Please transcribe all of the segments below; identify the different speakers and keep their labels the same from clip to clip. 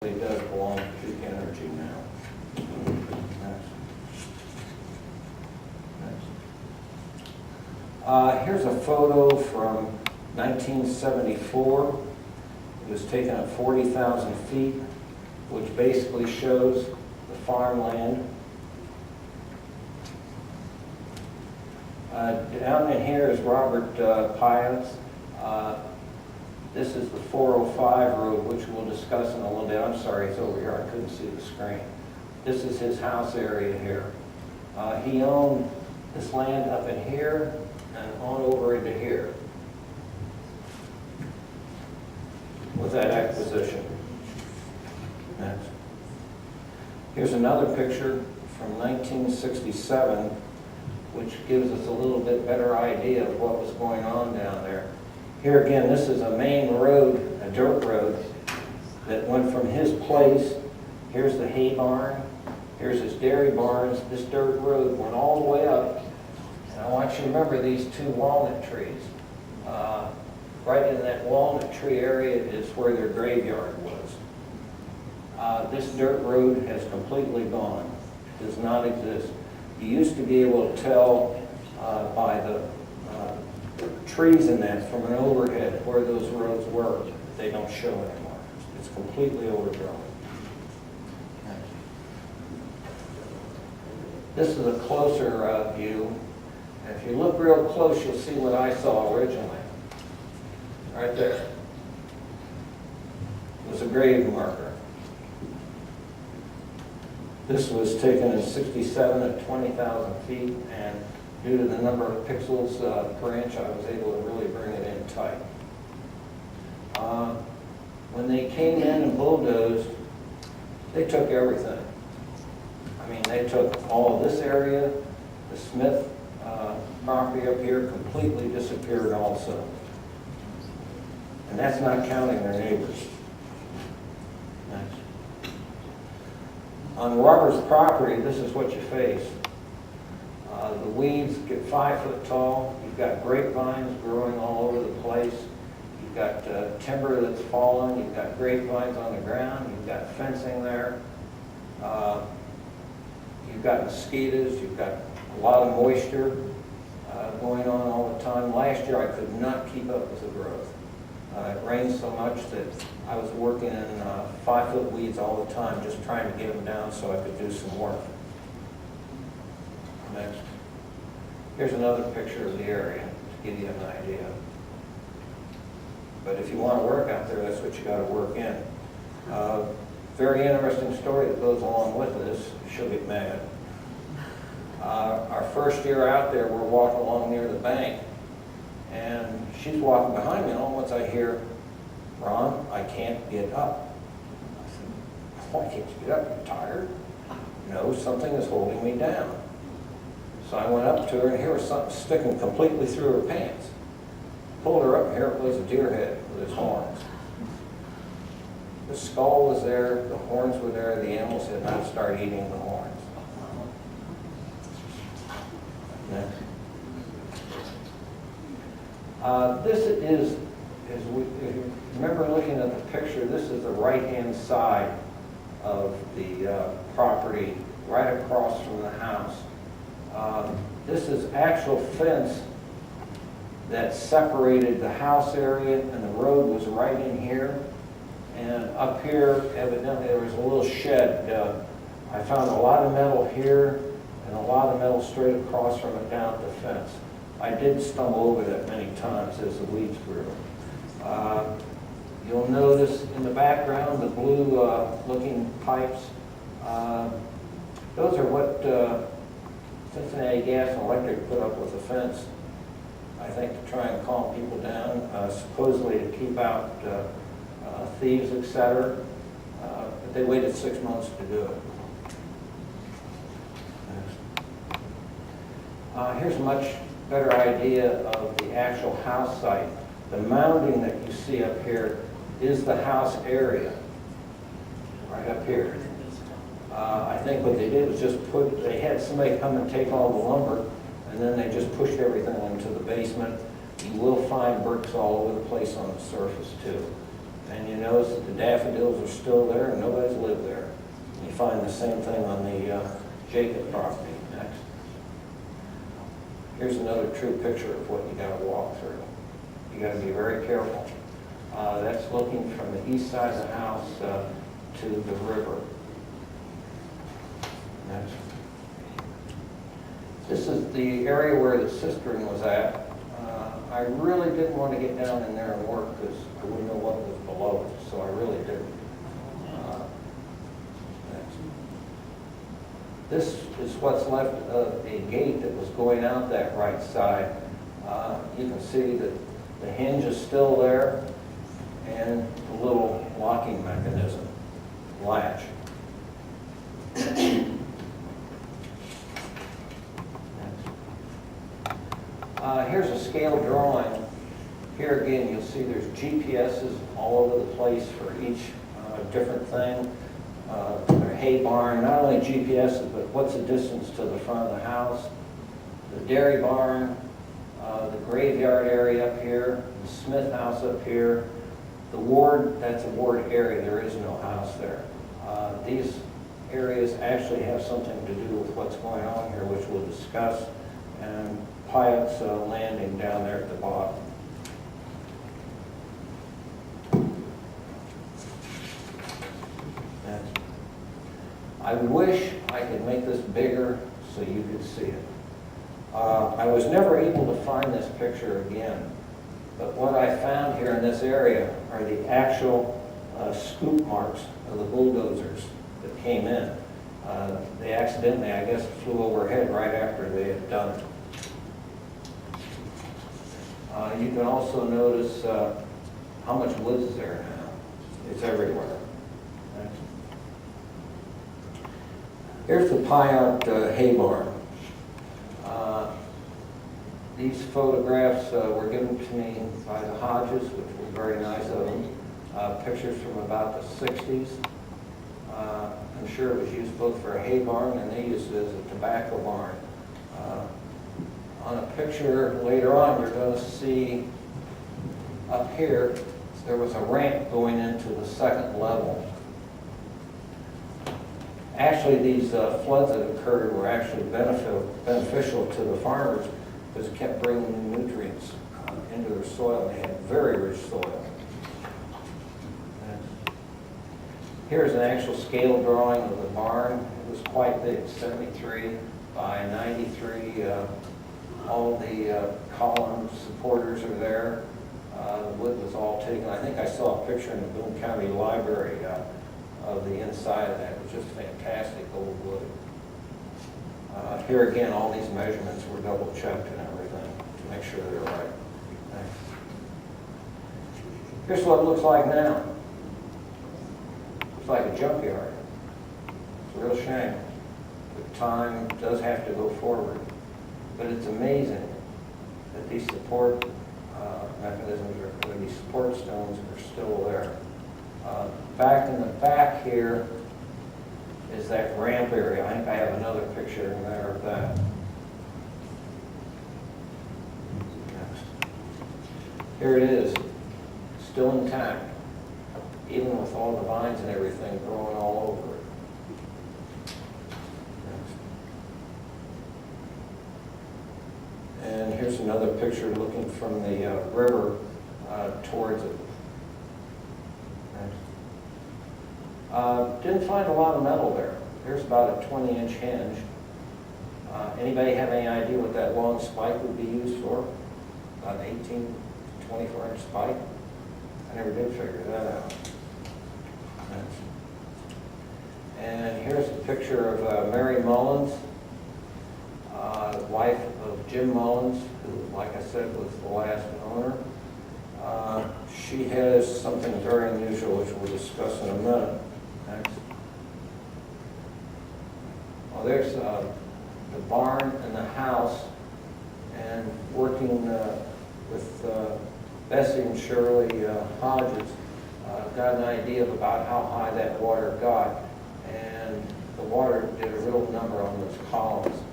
Speaker 1: It does belong to Duke Energy now. Here's a photo from 1974. It was taken at 40,000 feet, which basically shows the farmland. Down in here is Robert Piatt. This is the 405 road, which we'll discuss in a little bit. I'm sorry, it's over here. I couldn't see the screen. This is his house area here. He owned this land up in here and on over into here with that acquisition. Next. Here's another picture from 1967, which gives us a little bit better idea of what was going on down there. Here again, this is a main road, a dirt road, that went from his place. Here's the hay barn. Here's his dairy barns. This dirt road went all the way up. And I want you to remember these two walnut trees. Right in that walnut tree area is where their graveyard was. This dirt road has completely gone. It does not exist. You used to be able to tell by the trees in that from an overhead where those roads were. They don't show anymore. It's completely overgrown. This is a closer view. And if you look real close, you'll see what I saw originally. Right there. It was a grave marker. This was taken in '67 at 20,000 feet, and due to the number of pixels per inch, I was able to really bring it in tight. When they came in and bulldozed, they took everything. I mean, they took all of this area. The Smith property up here completely disappeared also. And that's not counting their neighbors. Next. On Robert's property, this is what you face. The weeds get 5 foot tall. You've got grapevines growing all over the place. You've got timber that's fallen. You've got grapevines on the ground. You've got fencing there. You've got mosquitoes. You've got a lot of moisture going on all the time. Last year I could not keep up with the growth. It rained so much that I was working in 5 foot weeds all the time, just trying to get them down so I could do some work. Next. Here's another picture of the area to give you an idea. But if you want to work out there, that's what you got to work in. Very interesting story that goes along with this. She'll get mad. Our first year out there, we're walking along near the bank, and she's walking behind me, and all once I hear, "Ron, I can't get up." I said, "Why can't you get up? You tired?" "No, something is holding me down." So I went up to her, and here was something sticking completely through her pants. Pulled her up, and here it was, a deer head with its horns. The skull was there, the horns were there, the animals had not started eating the horns. Next. This is if you remember looking at the picture, this is the right-hand side of the property, right across from the house. This is actual fence that separated the house area, and the road was right in here. And up here, evidently, there was a little shed. I found a lot of metal here and a lot of metal straight across from it down at the fence. I did stumble over that many times as the weeds grew. You'll notice in the background the blue looking pipes. Those are what Cincinnati Gas and Electric put up with the fence, I think, to try and calm people down, supposedly to keep out thieves, etc. But they waited 6 months to do it. Here's a much better idea of the actual house site. The mounding that you see up here is the house area, right up here. I think what they did was just they had somebody come and take all the lumber, and then they just pushed everything into the basement. You will find bricks all over the place on the surface too. And you notice that the daffodils are still there and nobody's lived there. You find the same thing on the Jacob property. Next. Here's another true picture of what you got to walk through. You got to be very careful. That's looking from the east side of the house to the river. Next. This is the area where the cistern was at. I really didn't want to get down in there and work because I wouldn't know what was below it, so I really didn't. This is what's left of a gate that was going out that right side. You can see that the hinge is still there and the little locking mechanism, latch. Here's a scale drawing. Here again, you'll see there's GPSs all over the place for each different thing. Their hay barn, not only GPSs, but what's the distance to the front of the house. The dairy barn, the graveyard area up here, the Smith house up here. The ward, that's a ward area, there is no house there. These areas actually have something to do with what's going on here, which we'll discuss. And Piatt's landing down there at the bottom. I wish I could make this bigger so you could see it. I was never able to find this picture again, but what I found here in this area are the actual scoop marks of the bulldozers that came in. They accidentally, I guess, flew overhead right after they had done it. You can also notice how much wood is there now. It's everywhere. Here's the Piatt hay barn. These photographs were given to me by the Hodges, which were very nice of them. Pictures from about the 60s. I'm sure it was used both for a hay barn and they used it as a tobacco barn. On a picture later on, you're going to see up here, there was a ramp going into the second level. Actually, these floods that occurred were actually beneficial to the farmers because it kept bringing nutrients into their soil. They had very rich soil. Here's an actual scale drawing of the barn. It was quite big, 73 by 93. All the column supporters are there. The wood was all taken. I think I saw a picture in the Boone County Library of the inside of that. It was just fantastic old wood. Here again, all these measurements were double checked and everything to make sure they're right. Thanks. Here's what it looks like now. Looks like a junkyard. It's a real shame. But time does have to go forward. But it's amazing that these support mechanisms, or these support stones are still there. Back in the back here is that ramp area. I think I have another picture in there of that. Next. Here it is, still intact, even with all the vines and everything growing all over it. Next. And here's another picture looking from the river towards it. Didn't find a lot of metal there. There's about a 20-inch hinge. Anybody have any idea what that long spike would be used for? About an 18, 24-inch spike? I never did figure that out. And here's a picture of Mary Mullins, wife of Jim Mullins, who, like I said, was the last owner. She has something very unusual, which we'll discuss in a minute. Next. Well, there's the barn and the house, and working with Bessie and Shirley Hodges, got an idea of about how high that water got, and the water did a real number on those columns.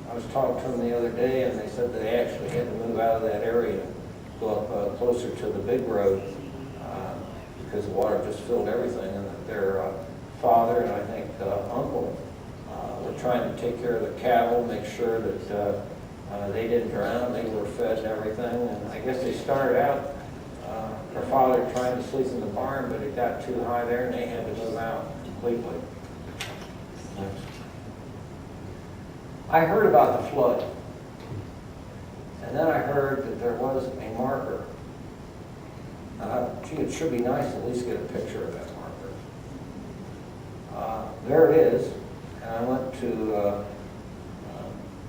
Speaker 1: I was talking to them the other day, and they said they actually had to move out of that area, go up closer to the big road, because the water just filled everything, and that their father and I think uncle were trying to take care of the cattle, make sure that they didn't drown, they were fed and everything. And I guess they started out, her father trying to sleep in the barn, but it got too high there and they had to move out completely. Next. I heard about the flood, and then I heard that there was a marker. Gee, it should be nice to at least get a picture of that marker. There it is, and I went to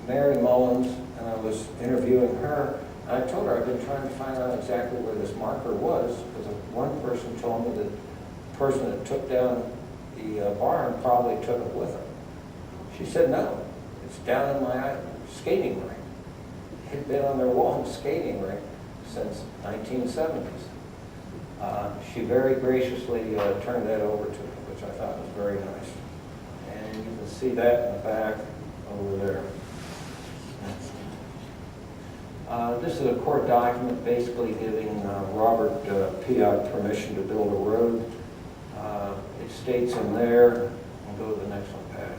Speaker 1: Mary Mullins, and I was interviewing her. And I told her I've been trying to find out exactly where this marker was, because one person told me that the person that took down the barn probably took it with her. She said, no, it's down in my skating rink. It had been on their wall in the skating rink since 1970s. She very graciously turned that over to me, which I thought was very nice. And you can see that in the back over there. This is a court document basically giving Robert Piatt permission to build a road. It states in there, and go to the next one, Pat,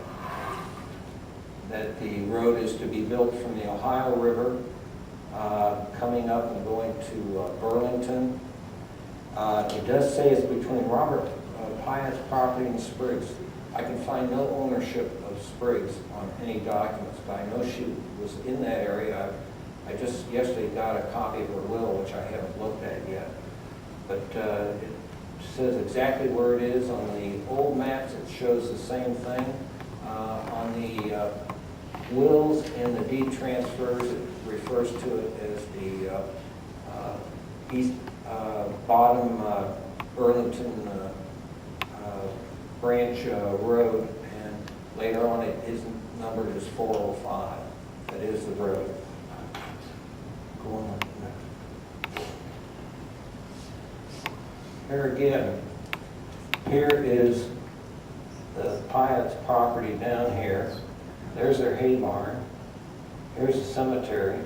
Speaker 1: that the road is to be built from the Ohio River, coming up and going to Burlington. It does say it's between Robert Piatt's property and Spriggs. I can find no ownership of Spriggs on any documents, but I know she was in that area. I just yesterday got a copy of her will, which I haven't looked at yet. But it says exactly where it is. On the old maps, it shows the same thing. On the wills and the deed transfers, it refers to it as the east bottom Burlington branch road, and later on it is numbered as 405. That is the road. Go on next. Here again, here is the Piatt's property down here. There's their hay barn. Here's the cemetery.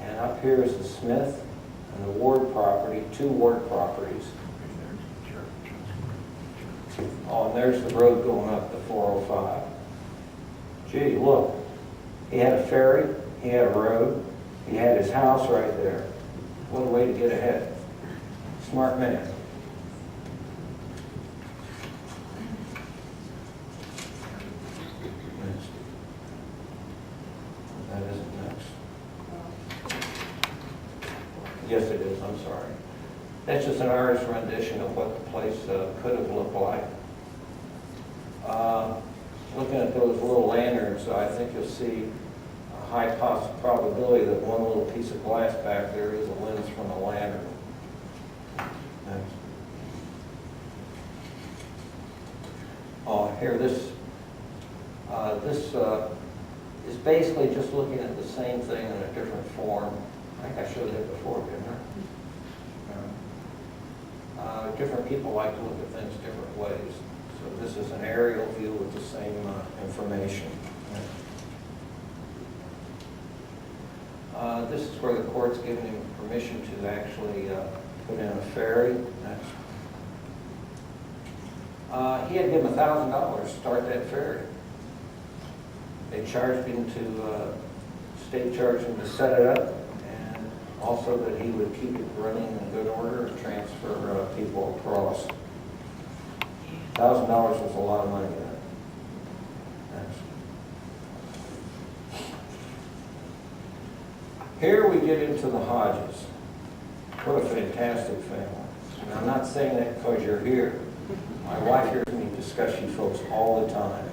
Speaker 1: And up here is the Smith and the Ward property, 2 Ward properties. Oh, and there's the road going up the 405. Gee, look. He had a ferry, he had a road, he had his house right there. What a way to get ahead. Smart man. That isn't next. Yes, it is. I'm sorry. That's just an artist's rendition of what the place could have looked like. Looking at those little lanterns, I think you'll see a high probability that one little piece of glass back there is a lens from a lantern. Next. Oh, here, this is basically just looking at the same thing in a different form. I think I showed it before, didn't I? Different people like to look at things different ways. So this is an aerial view with the same information. This is where the court's given him permission to actually put in a ferry. He had to give him $1,000 to start that ferry. They charged him to, state charged him to set it up, and also that he would keep it running in good order and transfer people across. $1,000 was a lot of money then. Here we get into the Hodges. What a fantastic family. And I'm not saying that because you're here. My wife hears me discuss you folks all the time.